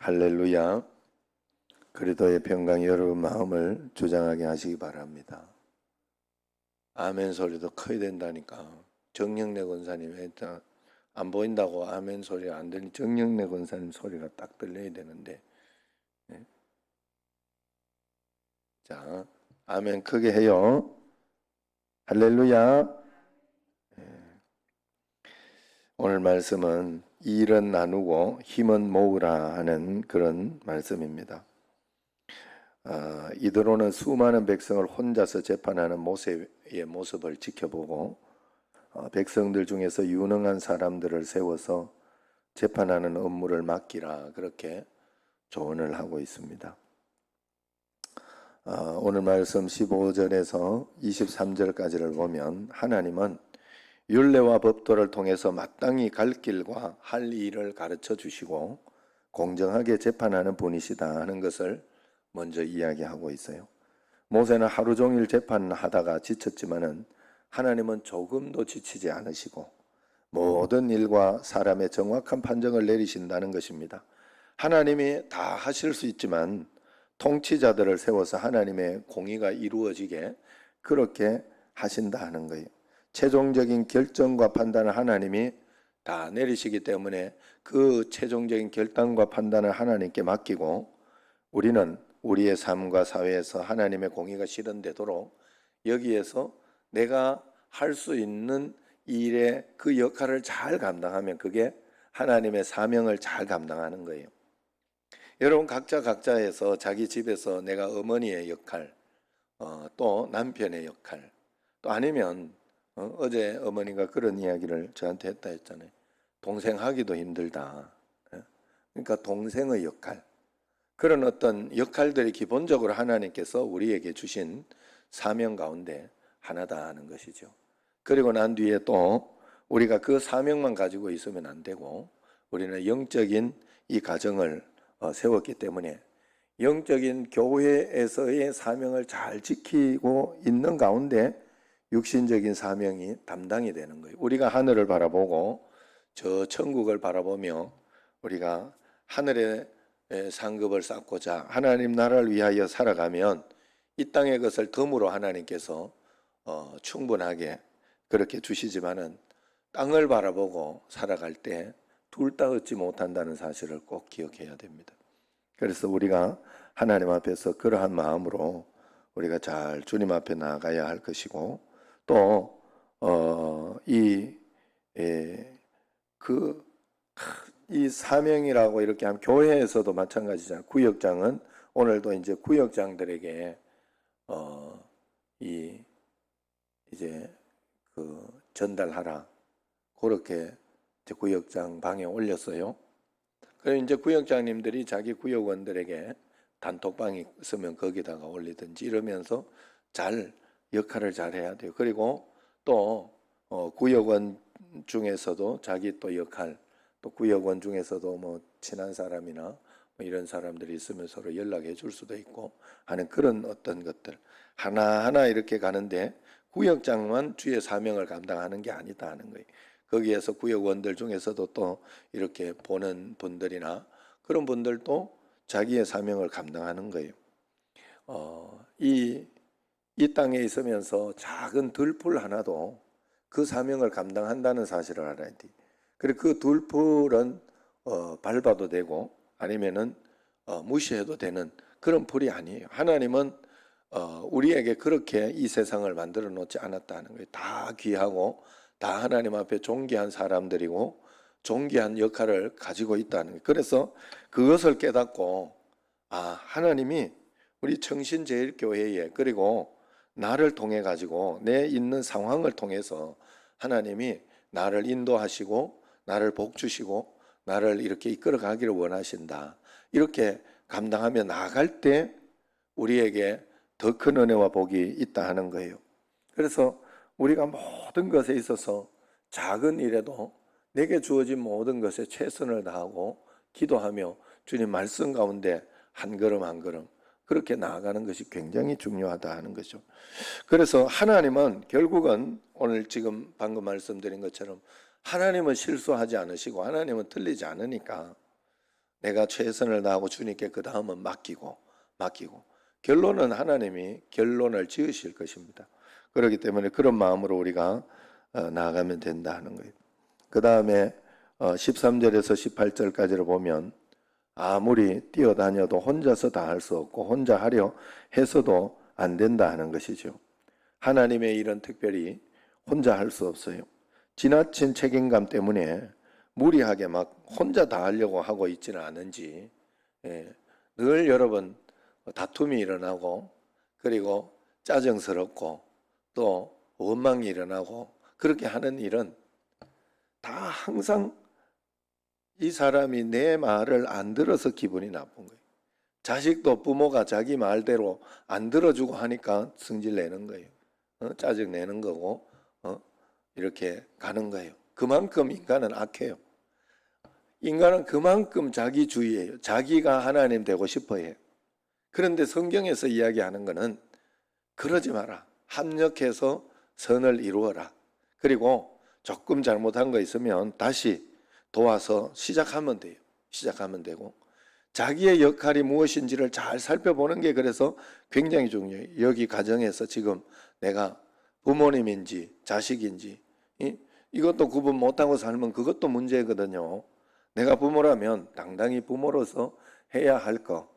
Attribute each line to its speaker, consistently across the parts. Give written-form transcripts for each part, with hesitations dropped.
Speaker 1: 할렐루야. 그리스도의 평강 여러분 마음을 주장하게 하시기 바랍니다. 아멘 소리도 커야 된다니까. 정영래 권사님 안 보인다고 아멘 소리가 안 들리니 정영래 권사님 소리가 딱 들려야 되는데. 네. 자, 아멘 크게 해요. 할렐루야. 네. 오늘 말씀은 일은 나누고 힘은 모으라 하는 그런 말씀입니다. 이드로는 수많은 백성을 혼자서 재판하는 모세의 모습을 지켜보고 백성들 중에서 유능한 사람들을 세워서 재판하는 업무를 맡기라 그렇게 조언을 하고 있습니다. 오늘 말씀 15절에서 23절까지를 보면 하나님은 율례와 법도를 통해서 마땅히 갈 길과 할 일을 가르쳐 주시고 공정하게 재판하는 분이시다 하는 것을 먼저 이야기하고 있어요. 모세는 하루 종일 재판하다가 지쳤지만은 하나님은 조금도 지치지 않으시고 모든 일과 사람의 정확한 판정을 내리신다는 것입니다. 하나님이 다 하실 수 있지만 통치자들을 세워서 하나님의 공의가 이루어지게 그렇게 하신다 하는 거예요. 최종적인 결정과 판단을 하나님이 다 내리시기 때문에 그 최종적인 결단과 판단을 하나님께 맡기고 우리는 우리의 삶과 사회에서 하나님의 공의가 실현되도록 여기에서 내가 할 수 있는 일의 그 역할을 잘 감당하면 그게 하나님의 사명을 잘 감당하는 거예요. 여러분 각자에서 자기 집에서 내가 어머니의 역할, 또 남편의 역할, 또 아니면 어제 어머니가 그런 이야기를 저한테 했다 했잖아요. 동생 하기도 힘들다. 그러니까 동생의 역할, 그런 어떤 역할들이 기본적으로 하나님께서 우리에게 주신 사명 가운데 하나다 하는 것이죠. 그리고 난 뒤에 또 우리가 그 사명만 가지고 있으면 안 되고 우리는 영적인 이 가정을 세웠기 때문에 영적인 교회에서의 사명을 잘 지키고 있는 가운데 육신적인 사명이 담당이 되는 거예요. 우리가 하늘을 바라보고 저 천국을 바라보며 우리가 하늘의 상급을 쌓고자 하나님 나라를 위하여 살아가면 이 땅의 것을 덤으로 하나님께서 충분하게 그렇게 주시지만은 땅을 바라보고 살아갈 때 둘 다 얻지 못한다는 사실을 꼭 기억해야 됩니다. 그래서 우리가 하나님 앞에서 그러한 마음으로 우리가 잘 주님 앞에 나가야 할 것이고 또 이 사명이라고 이렇게 하면 교회에서도 마찬가지잖아요. 구역장은 오늘도 이제 구역장들에게 이제 그 전달하라 그렇게 이제 구역장 방에 올렸어요. 그래서 이제 구역장님들이 자기 구역원들에게 단톡방이 있으면 거기다가 올리든지 이러면서 잘 역할을 잘 해야 돼요. 그리고 또 구역원 중에서도 자기 또 역할, 또 구역원 중에서도 뭐 친한 사람이나 뭐 이런 사람들이 있으면 서로 연락해 줄 수도 있고 하는 그런 어떤 것들 하나하나 이렇게 가는데 구역장만 주의 사명을 감당하는 게 아니다 하는 거예요. 거기에서 구역원들 중에서도 또 이렇게 보는 분들이나 그런 분들도 자기의 사명을 감당하는 거예요. 이 땅에 있으면서 작은 들풀 하나도 그 사명을 감당한다는 사실을 알아야 돼. 그리고 그 들풀은 밟아도 되고 아니면은 무시해도 되는 그런 풀이 아니에요. 하나님은 우리에게 그렇게 이 세상을 만들어 놓지 않았다는 거예요. 다 귀하고 다 하나님 앞에 존귀한 사람들이고 존귀한 역할을 가지고 있다는 거예요. 그래서 그것을 깨닫고 하나님이 우리 청신제일교회에 그리고 나를 통해 가지고 내 있는 상황을 통해서 하나님이 나를 인도하시고 나를 복주시고 나를 이렇게 이끌어 가기를 원하신다. 이렇게 감당하며 나아갈 때 우리에게 더 큰 은혜와 복이 있다 하는 거예요. 그래서 우리가 모든 것에 있어서 작은 일에도 내게 주어진 모든 것에 최선을 다하고 기도하며 주님 말씀 가운데 한 걸음 한 걸음 그렇게 나아가는 것이 굉장히 중요하다 하는 거죠. 그래서 하나님은 결국은 오늘 지금 방금 말씀드린 것처럼 하나님은 실수하지 않으시고 하나님은 틀리지 않으니까 내가 최선을 다하고 주님께 그 다음은 맡기고 결론은 하나님이 결론을 지으실 것입니다. 그렇기 때문에 그런 마음으로 우리가 나아가면 된다 하는 거예요. 그 다음에 13절에서 18절까지를 보면 아무리 뛰어다녀도 혼자서 다 할 수 없고 혼자 하려 해서도 안 된다 하는 것이죠. 하나님의 일은 특별히 혼자 할 수 없어요. 지나친 책임감 때문에 무리하게 막 혼자 다 하려고 하고 있지는 않은지, 늘 여러분 다툼이 일어나고 그리고 짜증스럽고 또 원망이 일어나고 그렇게 하는 일은 다 항상 이 사람이 내 말을 안 들어서 기분이 나쁜 거예요. 자식도 부모가 자기 말대로 안 들어주고 하니까 성질 내는 거예요. 짜증 내는 거고 이렇게 가는 거예요. 그만큼 인간은 악해요. 인간은 그만큼 자기주의예요. 자기가 하나님 되고 싶어 해요. 그런데 성경에서 이야기하는 것은 그러지 마라. 합력해서 선을 이루어라. 그리고 조금 잘못한 거 있으면 다시 도와서 시작하면 돼요. 시작하면 되고 자기의 역할이 무엇인지를 잘 살펴보는 게 그래서 굉장히 중요해요. 여기 가정에서 지금 내가 부모님인지 자식인지 이것도 구분 못하고 살면 그것도 문제거든요. 내가 부모라면 당당히 부모로서 해야 할 거.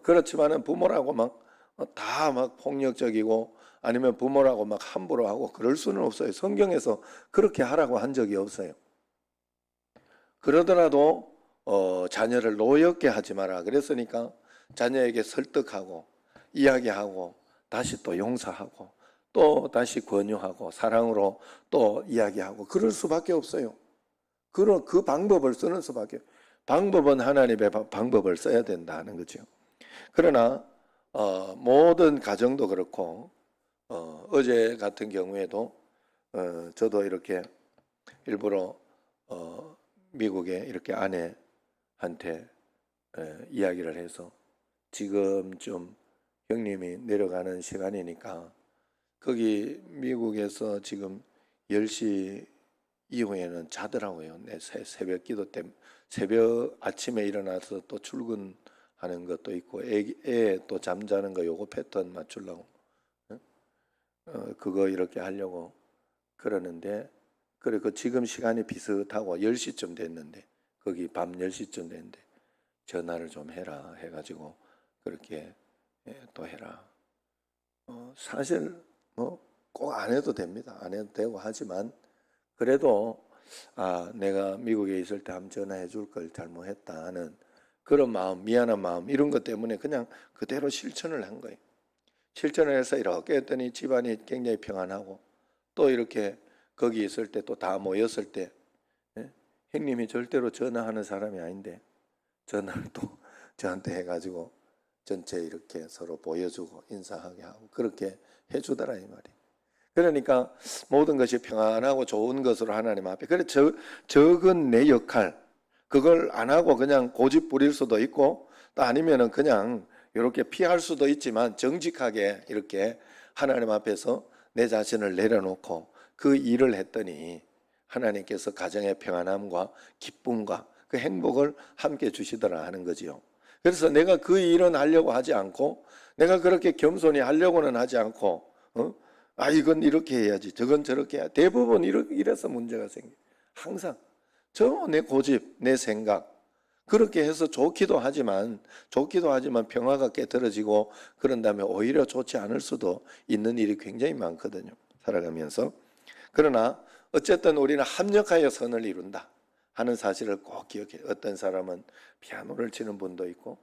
Speaker 1: 그렇지만은 부모라고 막 다 막 폭력적이고 아니면 부모라고 막 함부로 하고 그럴 수는 없어요. 성경에서 그렇게 하라고 한 적이 없어요. 그러더라도 자녀를 노엽게 하지 마라 그랬으니까 자녀에게 설득하고 이야기하고 다시 또 용서하고 또 다시 권유하고 사랑으로 또 이야기하고 그럴 수밖에 없어요. 그 방법을 쓰는 수밖에. 방법은 하나님의 방법을 써야 된다는 거죠. 그러나 모든 가정도 그렇고 어제 같은 경우에도 저도 이렇게 일부러 미국에 이렇게 아내한테 이야기를 해서 지금 좀 형님이 내려가는 시간이니까 거기 미국에서 지금 10시 이후에는 자더라고요. 내 새벽 기도 때문에 새벽 아침에 일어나서 또 출근하는 것도 있고 애 또 잠자는 거 요거 패턴 맞추려고 그거 이렇게 하려고 그러는데 그래 그 지금 시간이 비슷하고 10시쯤 됐는데 거기 밤 10시쯤 됐는데 전화를 좀 해라 해가지고 그렇게 또 해라. 사실 뭐 꼭 안 해도 됩니다. 안 해도 되고 하지만 그래도 내가 미국에 있을 때 한번 전화해 줄 걸 잘못했다 하는 그런 마음, 미안한 마음 이런 것 때문에 그냥 그대로 실천을 한 거예요. 실천을 해서 이렇게 했더니 집안이 굉장히 평안하고 또 이렇게 거기 있을 때 또 다 모였을 때 형님이 절대로 전화하는 사람이 아닌데 전화를 또 저한테 해가지고 전체 이렇게 서로 보여주고 인사하게 하고 그렇게 해주더라 이 말이에요. 그러니까 모든 것이 평안하고 좋은 것으로 하나님 앞에 그래 적은 내 역할 그걸 안 하고 그냥 고집 부릴 수도 있고 또 아니면은 그냥 이렇게 피할 수도 있지만 정직하게 이렇게 하나님 앞에서 내 자신을 내려놓고 그 일을 했더니 하나님께서 가정의 평안함과 기쁨과 그 행복을 함께 주시더라 하는 거지요. 그래서 내가 그 일은 하려고 하지 않고 내가 그렇게 겸손히 하려고는 하지 않고 이건 이렇게 해야지 저건 저렇게 해야 대부분 이래서 문제가 생겨요. 항상 내 고집 내 생각 그렇게 해서 좋기도 하지만 평화가 깨트려지고 그런 다음에 오히려 좋지 않을 수도 있는 일이 굉장히 많거든요. 살아가면서. 그러나 어쨌든 우리는 합력하여 선을 이룬다 하는 사실을 꼭 기억해요. 어떤 사람은 피아노를 치는 분도 있고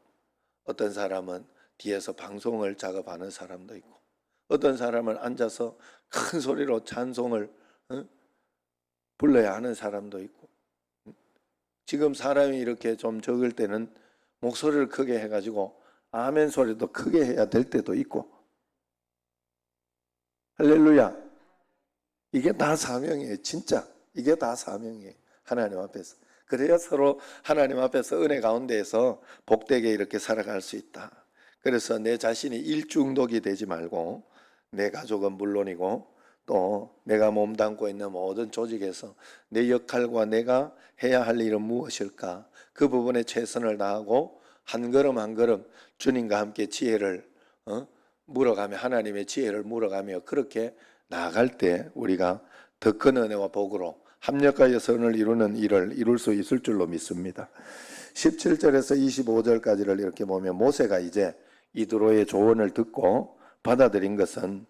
Speaker 1: 어떤 사람은 뒤에서 방송을 작업하는 사람도 있고 어떤 사람은 앉아서 큰 소리로 찬송을 불러야 하는 사람도 있고 지금 사람이 이렇게 좀 적을 때는 목소리를 크게 해가지고 아멘 소리도 크게 해야 될 때도 있고 할렐루야 이게 다 사명이에요. 진짜 이게 다 사명이에요. 하나님 앞에서 그래야 서로 하나님 앞에서 은혜 가운데에서 복되게 이렇게 살아갈 수 있다. 그래서 내 자신이 일중독이 되지 말고 내 가족은 물론이고 또 내가 몸담고 있는 모든 조직에서 내 역할과 내가 해야 할 일은 무엇일까 그 부분에 최선을 다하고 한 걸음 한 걸음 주님과 함께 지혜를 물어가며 하나님의 지혜를 물어가며 그렇게 나아갈 때 우리가 더 큰 은혜와 복으로 합력하여 선을 이루는 일을 이룰 수 있을 줄로 믿습니다. 17절에서 25절까지를 이렇게 보면 모세가 이제 이드로의 조언을 듣고 받아들인 것은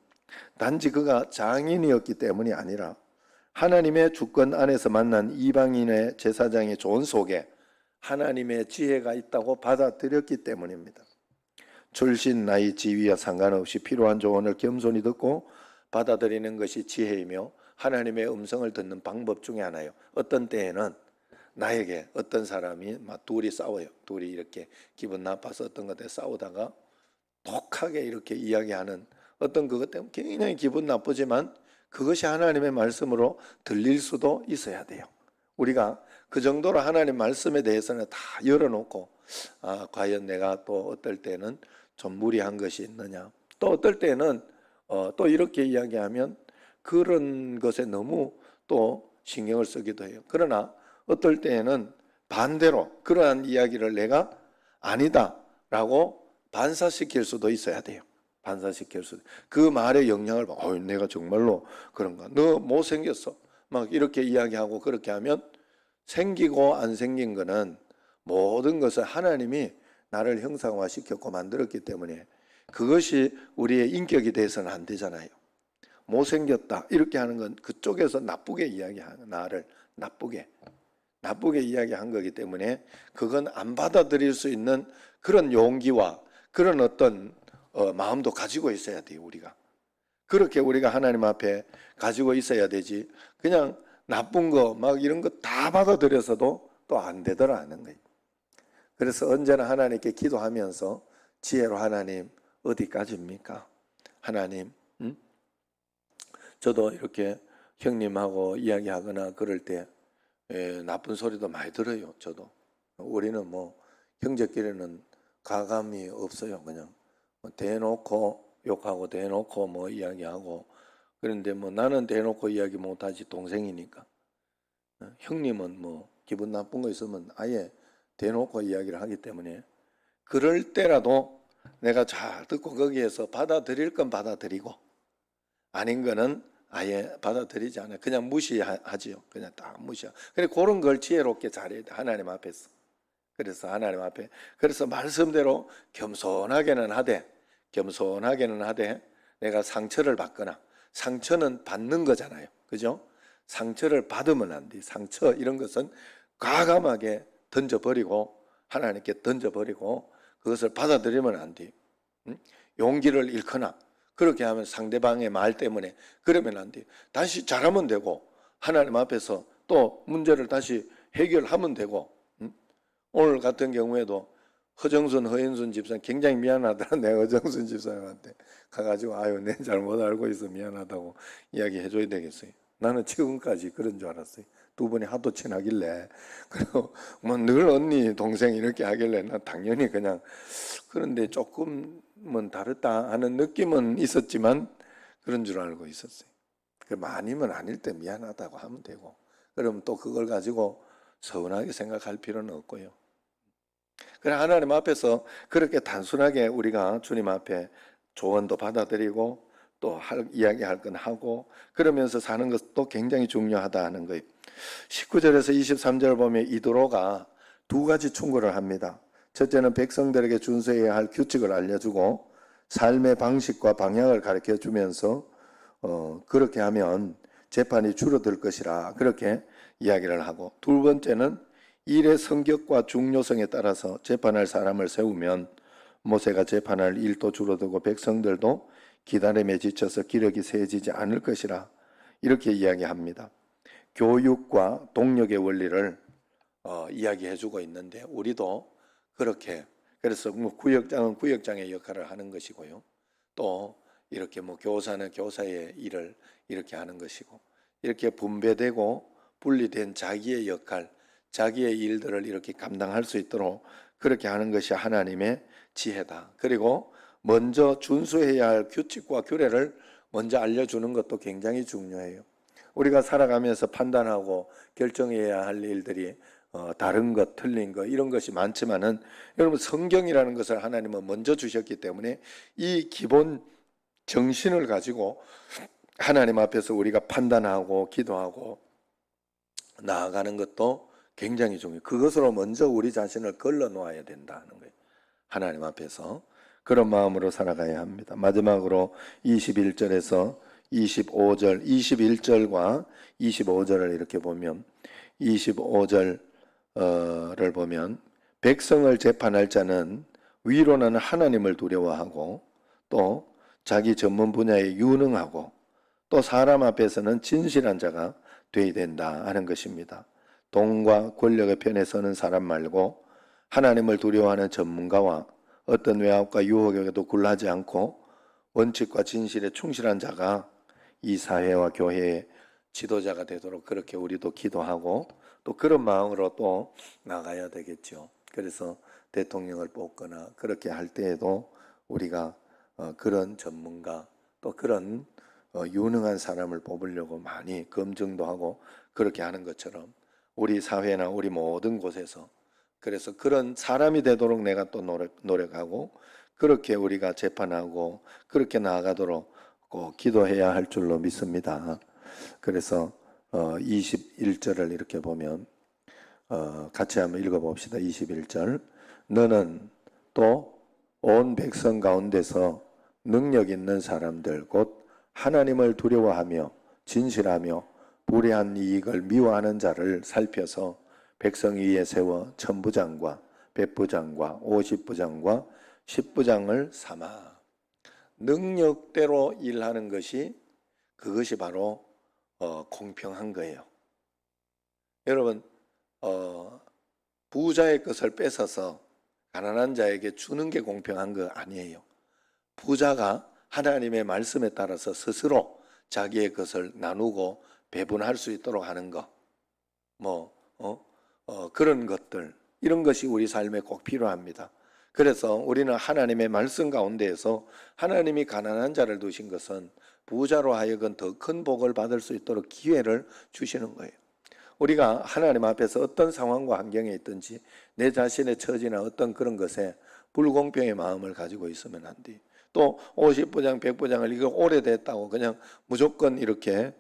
Speaker 1: 단지 그가 장인이었기 때문이 아니라 하나님의 주권 안에서 만난 이방인의 제사장의 조언 속에 하나님의 지혜가 있다고 받아들였기 때문입니다. 출신, 나이, 지위와 상관없이 필요한 조언을 겸손히 듣고 받아들이는 것이 지혜이며 하나님의 음성을 듣는 방법 중에 하나예요. 어떤 때에는 나에게 어떤 사람이 막 둘이 싸워요. 둘이 이렇게 기분 나빠서 어떤 것에 싸우다가 독하게 이렇게 이야기하는 어떤 그것 때문에 굉장히 기분 나쁘지만 그것이 하나님의 말씀으로 들릴 수도 있어야 돼요. 우리가 그 정도로 하나님 말씀에 대해서는 다 열어놓고 과연 내가 또 어떨 때는 좀 무리한 것이 있느냐, 또 어떨 때는 또 이렇게 이야기하면 그런 것에 너무 또 신경을 쓰기도 해요. 그러나 어떨 때에는 반대로 그러한 이야기를 내가 아니다라고 반사시킬 수도 있어야 돼요. 반사시킬 수도. 그 말의 영향을 봐. 내가 정말로 그런가? 너 못생겼어. 막 이렇게 이야기하고 그렇게 하면 생기고 안 생긴 거는 모든 것을 하나님이 나를 형상화시켰고 만들었기 때문에 그것이 우리의 인격이 돼서는 안 되잖아요. 못생겼다 이렇게 하는 건 그쪽에서 나쁘게 이야기하는 나를 나쁘게 이야기한 거기 때문에 그건 안 받아들일 수 있는 그런 용기와 그런 어떤 마음도 가지고 있어야 돼요. 우리가 그렇게 우리가 하나님 앞에 가지고 있어야 되지 그냥 나쁜 거 막 이런 거 다 받아들여서도 또 안 되더라 하는 거예요. 그래서 언제나 하나님께 기도하면서 지혜로 하나님 어디까지입니까? 하나님 저도 이렇게 형님하고 이야기하거나 그럴 때 나쁜 소리도 많이 들어요. 저도 우리는 뭐 형제끼리는 가감이 없어요. 그냥 대놓고 욕하고 대놓고 뭐 이야기하고 그런데 뭐 나는 대놓고 이야기 못하지 동생이니까 형님은 뭐 기분 나쁜 거 있으면 아예 대놓고 이야기를 하기 때문에 그럴 때라도 내가 잘 듣고 거기에서 받아들일 건 받아들이고 아닌 거는 아예 받아들이지 않아요. 그냥 무시하지요. 그냥 딱 무시하고. 그래 그런 걸 지혜롭게 잘해야 돼. 하나님 앞에서. 그래서 하나님 앞에 그래서 말씀대로 겸손하게는 하되 내가 상처를 받거나 상처는 받는 거잖아요. 그죠? 상처를 받으면 안 돼. 상처 이런 것은 과감하게 던져버리고 하나님께 던져버리고 그것을 받아들이면 안 돼. 용기를 잃거나 그렇게 하면 상대방의 말 때문에 그러면 안 돼요. 다시 잘하면 되고 하나님 앞에서 또 문제를 다시 해결하면 되고 오늘 같은 경우에도 허인순 집사님 굉장히 미안하더라. 내가 허정순 집사님한테 가가지고 아유 내 잘못 알고 있어 미안하다고 이야기해 줘야 되겠어요. 나는 지금까지 그런 줄 알았어요. 두 분이 하도 친하길래 그리고 뭐 늘 언니 동생 이렇게 하길래 나 당연히 그냥 그런데 조금은 다르다 하는 느낌은 있었지만 그런 줄 알고 있었어요. 아니면 아닐 때 미안하다고 하면 되고 그러면 또 그걸 가지고 서운하게 생각할 필요는 없고요. 그래 하나님 앞에서 그렇게 단순하게 우리가 주님 앞에 조언도 받아들이고 또 이야기할 건 하고 그러면서 사는 것도 굉장히 중요하다 하는 거예요. 19절에서 23절 보면 이드로가 두 가지 충고를 합니다. 첫째는 백성들에게 준수해야 할 규칙을 알려주고 삶의 방식과 방향을 가르쳐 주면서 그렇게 하면 재판이 줄어들 것이라 그렇게 이야기를 하고 두 번째는 일의 성격과 중요성에 따라서 재판할 사람을 세우면 모세가 재판할 일도 줄어들고 백성들도 기다림에 지쳐서 기력이 세지지 않을 것이라 이렇게 이야기합니다. 교육과 동력의 원리를 이야기해주고 있는데 우리도 그렇게 그래서 뭐 구역장은 구역장의 역할을 하는 것이고요. 또 이렇게 뭐 교사는 교사의 일을 이렇게 하는 것이고 이렇게 분배되고 분리된 자기의 역할, 자기의 일들을 이렇게 감당할 수 있도록 그렇게 하는 것이 하나님의 지혜다. 그리고 먼저 준수해야 할 규칙과 규례를 먼저 알려주는 것도 굉장히 중요해요. 우리가 살아가면서 판단하고 결정해야 할 일들이 다른 것, 틀린 것 이런 것이 많지만은 여러분 성경이라는 것을 하나님은 먼저 주셨기 때문에 이 기본 정신을 가지고 하나님 앞에서 우리가 판단하고 기도하고 나아가는 것도 굉장히 중요해요. 그것으로 먼저 우리 자신을 걸러 놓아야 된다는 거예요. 하나님 앞에서 그런 마음으로 살아가야 합니다. 마지막으로 21절에서 25절, 21절과 25절을 이렇게 보면 25절을 보면 백성을 재판할 자는 위로는 하나님을 두려워하고 또 자기 전문 분야에 유능하고 또 사람 앞에서는 진실한 자가 되어야 된다 하는 것입니다. 돈과 권력의 편에 서는 사람 말고 하나님을 두려워하는 전문가와 어떤 외압과 유혹에도 굴하지 않고 원칙과 진실에 충실한 자가 이 사회와 교회의 지도자가 되도록 그렇게 우리도 기도하고 또 그런 마음으로 또 나가야 되겠죠. 그래서 대통령을 뽑거나 그렇게 할 때에도 우리가 그런 전문가 또 그런 유능한 사람을 뽑으려고 많이 검증도 하고 그렇게 하는 것처럼 우리 사회나 우리 모든 곳에서 그래서 그런 사람이 되도록 내가 또 노력하고 그렇게 우리가 재판하고 그렇게 나아가도록 꼭 기도해야 할 줄로 믿습니다. 그래서 21절을 이렇게 보면 같이 한번 읽어봅시다. 21절 너는 또 온 백성 가운데서 능력 있는 사람들 곧 하나님을 두려워하며 진실하며 불의한 이익을 미워하는 자를 살펴서 백성 위에 세워 천부장과 백부장과 50부장과 10부장을 삼아. 능력대로 일하는 것이 그것이 바로 공평한 거예요. 여러분 부자의 것을 뺏어서 가난한 자에게 주는 게 공평한 거 아니에요. 부자가 하나님의 말씀에 따라서 스스로 자기의 것을 나누고 배분할 수 있도록 하는 거, 그런 것들, 이런 것이 우리 삶에 꼭 필요합니다. 그래서 우리는 하나님의 말씀 가운데에서 하나님이 가난한 자를 두신 것은 부자로 하여금 더 큰 복을 받을 수 있도록 기회를 주시는 거예요. 우리가 하나님 앞에서 어떤 상황과 환경에 있든지 내 자신의 처지나 어떤 그런 것에 불공평의 마음을 가지고 있으면 안 돼요. 또 50부장, 100부장을 이거 오래됐다고 그냥 무조건 이렇게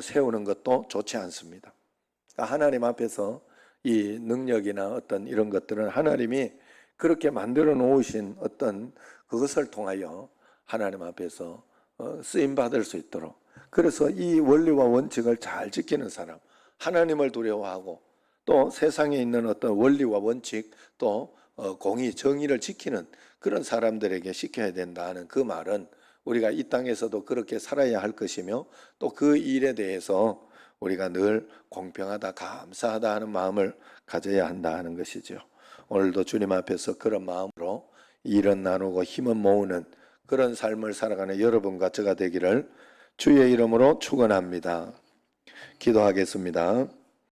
Speaker 1: 세우는 것도 좋지 않습니다. 그러니까 하나님 앞에서 이 능력이나 어떤 이런 것들은 하나님이 그렇게 만들어 놓으신 어떤 그것을 통하여 하나님 앞에서 쓰임 받을 수 있도록, 그래서 이 원리와 원칙을 잘 지키는 사람, 하나님을 두려워하고 또 세상에 있는 어떤 원리와 원칙 또 공의, 정의를 지키는 그런 사람들에게 시켜야 된다 하는 그 말은 우리가 이 땅에서도 그렇게 살아야 할 것이며 또 그 일에 대해서 우리가 늘 공평하다, 감사하다 하는 마음을 가져야 한다 하는 것이죠. 오늘도 주님 앞에서 그런 마음으로 일은 나누고 힘은 모으는 그런 삶을 살아가는 여러분과 저가 되기를 주의 이름으로 축원합니다. 기도하겠습니다.